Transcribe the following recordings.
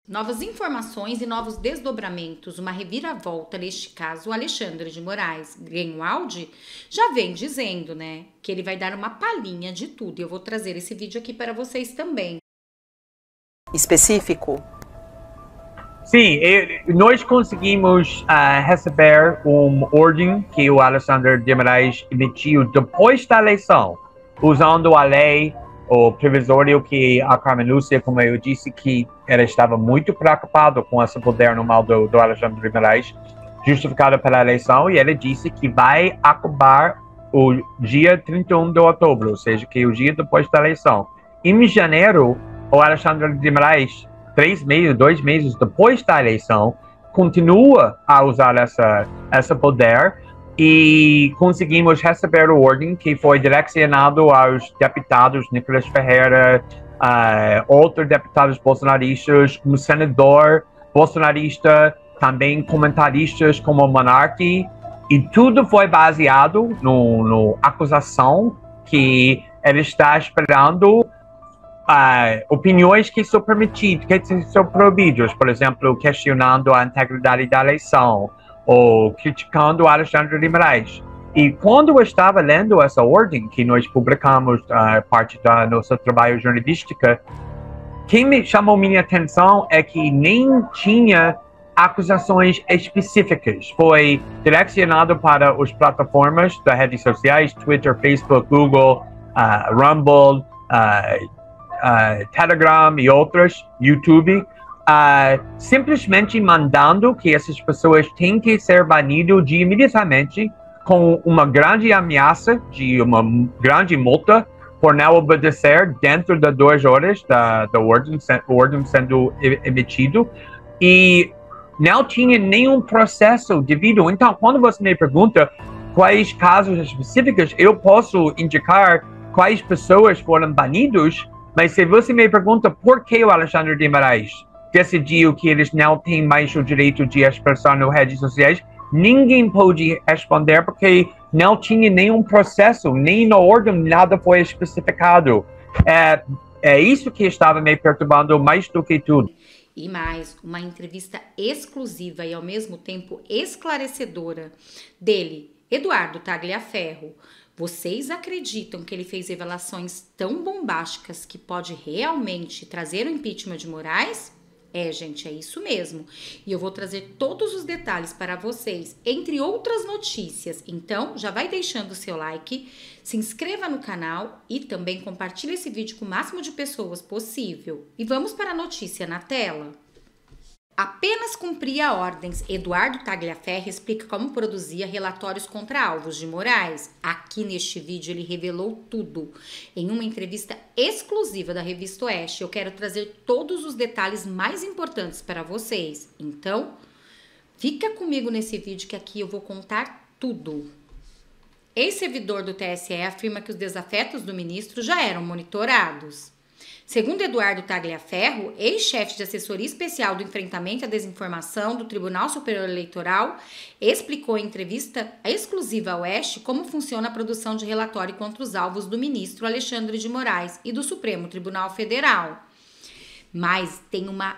Novas informações e novos desdobramentos, uma reviravolta neste caso. O Alexandre de Moraes, Greenwald, já vem dizendo, né, que ele vai dar uma palhinha de tudo. E eu vou trazer esse vídeo aqui para vocês também. Específico? Sim, nós conseguimos receber uma ordem que o Alexandre de Moraes emitiu depois da eleição, usando a lei, o previsório que a Carmen Lúcia, como eu disse, que ela estava muito preocupada com esse poder normal do Alexandre de Moraes, justificado pela eleição, e ele disse que vai acabar o dia 31 de outubro, ou seja, que é o dia depois da eleição. Em janeiro, o Alexandre de Moraes, 2 meses depois da eleição, continua a usar esse poder, e conseguimos receber o ordem que foi direcionado aos deputados Nicolas Ferreira, outros deputados bolsonaristas, um senador bolsonarista, também comentaristas como o Monarque, e tudo foi baseado na acusação que ele está esperando opiniões que são permitidas, que são proibidas, por exemplo, questionando a integridade da eleição, ou criticando o Alexandre de Moraes. E quando eu estava lendo essa ordem, que nós publicamos parte da nossa trabalho jornalístico, quem me chamou minha atenção é que nem tinha acusações específicas. Foi direcionado para as plataformas das redes sociais, Twitter, Facebook, Google, Rumble, Telegram e outras, YouTube, simplesmente mandando que essas pessoas têm que ser banidas imediatamente, com uma grande ameaça de uma grande multa por não obedecer dentro de 2 horas da ordem sendo emitido, e não tinha nenhum processo devido. Então, quando você me pergunta quais casos específicos, eu posso indicar quais pessoas foram banidas, mas se você me pergunta por que o Alexandre de Moraes decidiu que eles não têm mais o direito de expressão nas redes sociais, ninguém pode responder, porque não tinha nenhum processo, nem na ordem nada foi especificado. É isso que estava me perturbando mais do que tudo. E mais, uma entrevista exclusiva e ao mesmo tempo esclarecedora dele, Eduardo Tagliaferro. Vocês acreditam que ele fez revelações tão bombásticas que pode realmente trazer o impeachment de Moraes? Gente, é isso mesmo. E eu vou trazer todos os detalhes para vocês, entre outras notícias. Então, já vai deixando o seu like, se inscreva no canal e também compartilhe esse vídeo com o máximo de pessoas possível. E vamos para a notícia na tela. Apenas cumpria ordens. Eduardo Tagliaferro explica como produzia relatórios contra alvos de Moraes. Aqui neste vídeo ele revelou tudo. Em uma entrevista exclusiva da Revista Oeste, eu quero trazer todos os detalhes mais importantes para vocês. Então, fica comigo nesse vídeo que aqui eu vou contar tudo. Ex-servidor do TSE afirma que os desafetos do ministro já eram monitorados. Segundo Eduardo Tagliaferro, ex-chefe de assessoria especial do enfrentamento à desinformação do Tribunal Superior Eleitoral, explicou em entrevista exclusiva ao Oeste como funciona a produção de relatório contra os alvos do ministro Alexandre de Moraes e do Supremo Tribunal Federal. Mas tem uma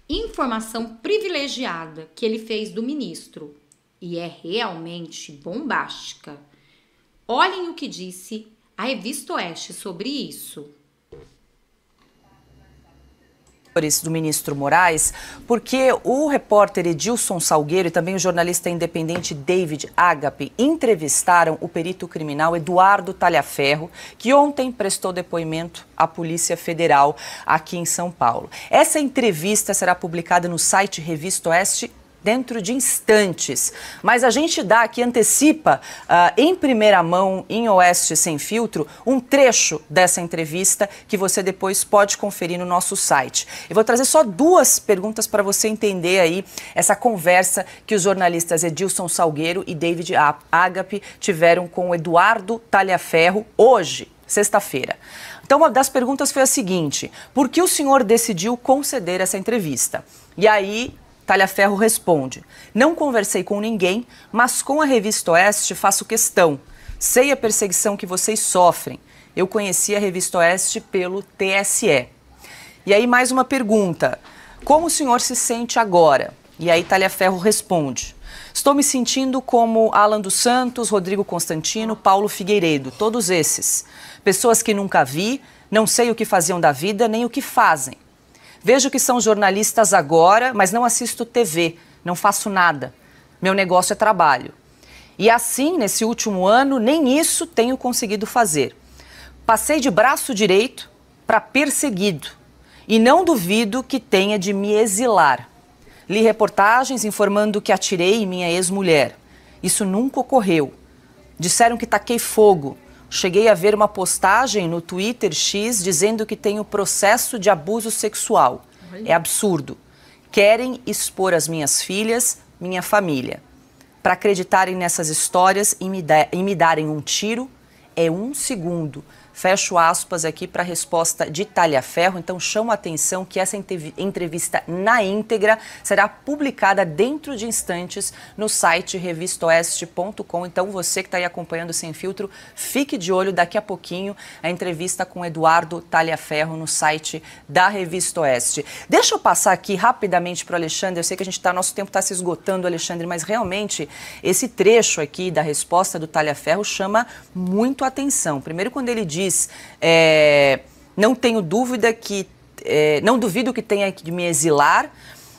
informação privilegiada que ele fez do ministro e é realmente bombástica. Olhem o que disse a Revista Oeste sobre isso. Do ministro Moraes, porque o repórter Edilson Salgueiro e também o jornalista independente David Agape entrevistaram o perito criminal Eduardo Tagliaferro, que ontem prestou depoimento à Polícia Federal aqui em São Paulo. Essa entrevista será publicada no site Revista Oeste dentro de instantes, mas a gente dá aqui, antecipa em primeira mão, em Oeste Sem Filtro, um trecho dessa entrevista que você depois pode conferir no nosso site. Eu vou trazer só 2 perguntas para você entender aí essa conversa que os jornalistas Edilson Salgueiro e David Agape tiveram com o Eduardo Tagliaferro hoje, sexta-feira. Então, uma das perguntas foi a seguinte: por que o senhor decidiu conceder essa entrevista? E aí Tagliaferro responde: não conversei com ninguém, mas com a Revista Oeste faço questão. Sei a perseguição que vocês sofrem. Eu conheci a Revista Oeste pelo TSE. E aí mais uma pergunta: Como o senhor se sente agora? E aí Talhaferro responde: estou me sentindo como Alan dos Santos, Rodrigo Constantino, Paulo Figueiredo, todos esses. Pessoas que nunca vi, não sei o que faziam da vida, nem o que fazem. Vejo que são jornalistas agora, mas não assisto TV, não faço nada. Meu negócio é trabalho. E assim, nesse último ano, nem isso tenho conseguido fazer. Passei de braço direito para perseguido. E não duvido que tenha de me exilar. Li reportagens informando que atirei em minha ex-mulher. Isso nunca ocorreu. Disseram que taquei fogo. Cheguei a ver uma postagem no Twitter X dizendo que tenho processo de abuso sexual. É absurdo. Querem expor as minhas filhas, minha família. Para acreditarem nessas histórias e me darem um tiro, é 1 segundo. Fecho aspas aqui para a resposta de Talhaferro. Então chamo a atenção que essa entrevista na íntegra será publicada dentro de instantes no site revistaoeste.com. Então você que está aí acompanhando Sem Filtro, fique de olho, daqui a pouquinho a entrevista com Eduardo Talhaferro no site da Revista Oeste. Deixa eu passar aqui rapidamente para o Alexandre. Eu sei que nosso tempo está se esgotando, Alexandre, mas realmente esse trecho aqui da resposta do Talhaferro chama muito a atenção. Primeiro, quando ele diz não tenho dúvida que não duvido que tenha que me exilar,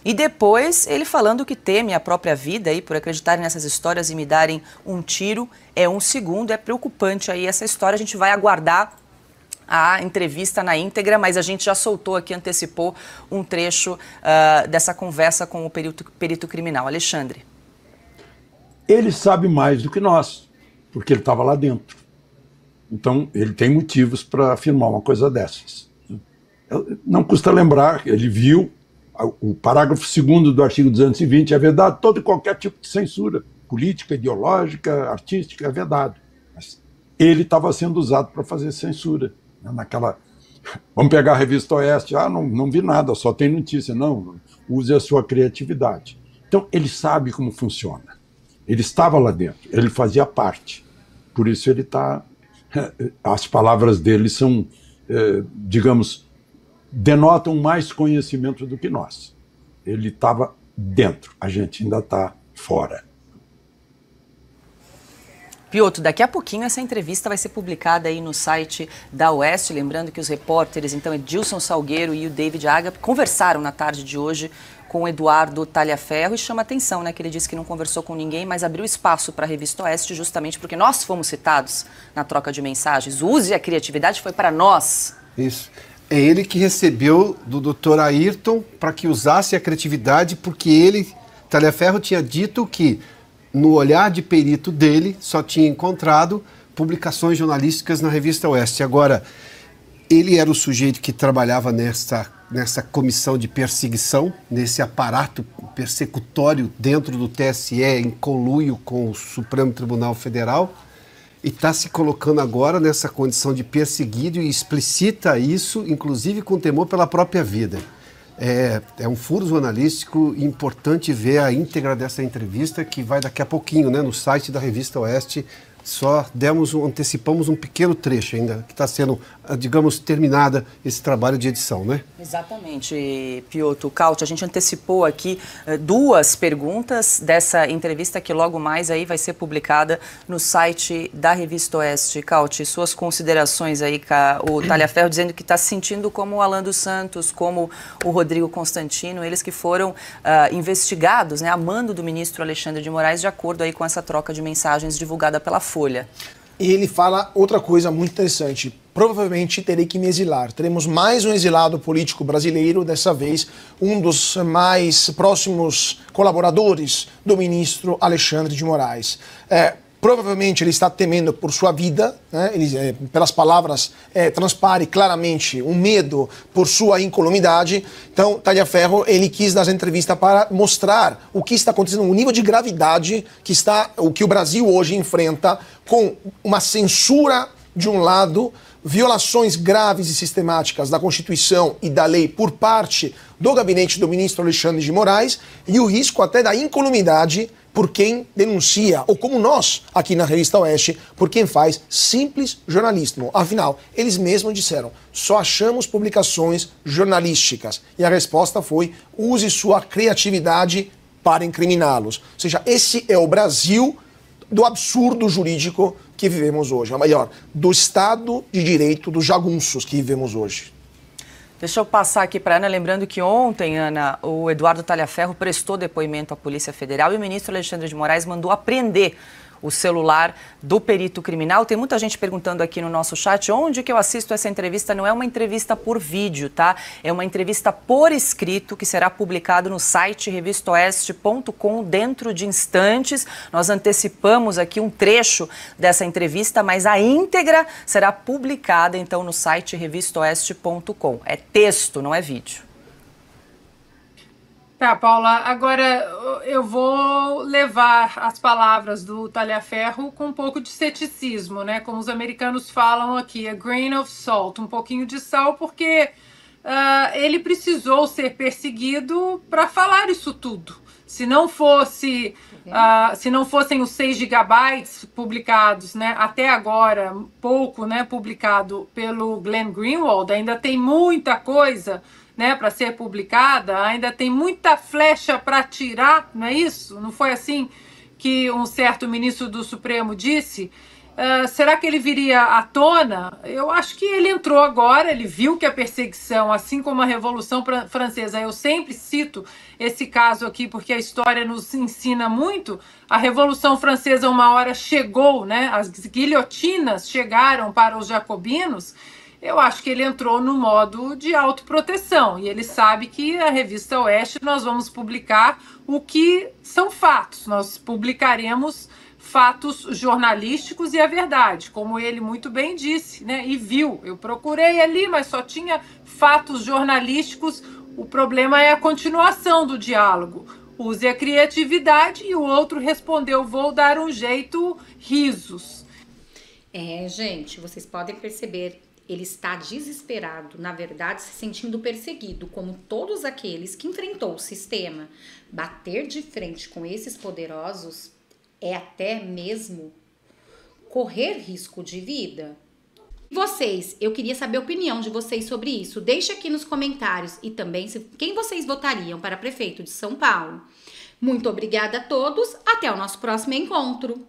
e depois ele falando que teme a própria vida aí por acreditarem nessas histórias e me darem um tiro, é 1 segundo. É preocupante aí essa história. A gente vai aguardar a entrevista na íntegra, mas a gente já soltou aqui, antecipou um trecho dessa conversa com o perito criminal. Alexandre. Ele sabe mais do que nós, porque ele estava lá dentro. Então, ele tem motivos para afirmar uma coisa dessas. Não custa lembrar, ele viu o parágrafo 2º do artigo 220, é vedado todo e qualquer tipo de censura, política, ideológica, artística, é vedado. Mas ele estava sendo usado para fazer censura. Vamos pegar a Revista Oeste, não vi nada, só tem notícia. Não, use a sua criatividade. Então, ele sabe como funciona. Ele estava lá dentro, ele fazia parte. Por isso ele está... As palavras dele são, digamos, denotam mais conhecimento do que nós. Ele estava dentro, a gente ainda está fora. Piotr, daqui a pouquinho essa entrevista vai ser publicada aí no site da Oeste, lembrando que os repórteres, então, Edilson Salgueiro e o David Agape, conversaram na tarde de hoje com o Eduardo Talhaferro, e chama atenção, né, que ele disse que não conversou com ninguém, mas abriu espaço para a Revista Oeste justamente porque nós fomos citados na troca de mensagens. Use a criatividade, foi para nós. Isso. É ele que recebeu do Dr. Ayrton para que usasse a criatividade, porque ele, Talhaferro, tinha dito que no olhar de perito dele só tinha encontrado publicações jornalísticas na Revista Oeste. Agora, ele era o sujeito que trabalhava nessa comissão de perseguição, nesse aparato persecutório dentro do TSE, em conluio com o Supremo Tribunal Federal, e está se colocando agora nessa condição de perseguido e explicita isso, inclusive com temor pela própria vida. É um furo jornalístico importante ver a íntegra dessa entrevista, que vai daqui a pouquinho, né, no site da Revista Oeste. Só antecipamos um pequeno trecho ainda, que está sendo, digamos, terminada esse trabalho de edição, né? Exatamente, Piotr. Cauty, a gente antecipou aqui 2 perguntas dessa entrevista que logo mais aí vai ser publicada no site da Revista Oeste. Cauty, suas considerações aí, o Talhaferro dizendo que está se sentindo como o Alan dos Santos, como o Rodrigo Constantino, eles que foram investigados, né, a mando do ministro Alexandre de Moraes, de acordo aí com essa troca de mensagens divulgada pela Folha. E ele fala outra coisa muito interessante. Provavelmente terei que me exilar. Teremos mais um exilado político brasileiro, dessa vez um dos mais próximos colaboradores do ministro Alexandre de Moraes. Provavelmente ele está temendo por sua vida, né? Pelas palavras transpare claramente um medo por sua incolumidade. Então, Talhaferro, ele quis nas entrevistas para mostrar o que está acontecendo, o nível de gravidade o que o Brasil hoje enfrenta, com uma censura de um lado, violações graves e sistemáticas da Constituição e da lei por parte do gabinete do ministro Alexandre de Moraes, e o risco até da incolumidade por quem denuncia, ou como nós, aqui na Revista Oeste, por quem faz simples jornalismo. Afinal, eles mesmos disseram, só achamos publicações jornalísticas. E a resposta foi, use sua criatividade para incriminá-los. Ou seja, esse é o Brasil do absurdo jurídico que vivemos hoje. Ou melhor, do Estado de Direito dos jagunços que vivemos hoje. Deixa eu passar aqui para a Ana, lembrando que ontem, Ana, o Eduardo Talhaferro prestou depoimento à Polícia Federal e o ministro Alexandre de Moraes mandou apreender o celular do perito criminal. Tem muita gente perguntando aqui no nosso chat onde que eu assisto essa entrevista. Não é uma entrevista por vídeo, tá? É uma entrevista por escrito que será publicado no site revistaoeste.com dentro de instantes. Nós antecipamos aqui um trecho dessa entrevista, mas a íntegra será publicada então no site revistaoeste.com. É texto, não é vídeo. Tá, Paula, agora eu vou levar as palavras do Talhaferro com um pouco de ceticismo, né? Como os americanos falam aqui, a grain of salt, um pouquinho de sal, porque ele precisou ser perseguido para falar isso tudo. Se não fossem os 6 gigabytes publicados, né, até agora, pouco, né, publicado pelo Glenn Greenwald, ainda tem muita coisa, né, para ser publicada, ainda tem muita flecha para atirar, não é isso? Não foi assim que um certo ministro do Supremo disse? Será que ele viria à tona? Eu acho que ele entrou agora, ele viu que a perseguição, assim como a Revolução Francesa, eu sempre cito esse caso aqui porque a história nos ensina muito, a Revolução Francesa uma hora chegou, né, as guilhotinas chegaram para os jacobinos. Eu acho que ele entrou no modo de autoproteção e ele sabe que a Revista Oeste nós vamos publicar o que são fatos, nós publicaremos fatos jornalísticos e a verdade, como ele muito bem disse, né? E viu, eu procurei ali, mas só tinha fatos jornalísticos, o problema é a continuação do diálogo. Use a criatividade e o outro respondeu, vou dar um jeito, risos. Gente, vocês podem perceber, ele está desesperado, na verdade, se sentindo perseguido, como todos aqueles que enfrentou o sistema. Bater de frente com esses poderosos é até mesmo correr risco de vida. Vocês, eu queria saber a opinião de vocês sobre isso. Deixa aqui nos comentários e também quem vocês votariam para prefeito de São Paulo. Muito obrigada a todos, até o nosso próximo encontro.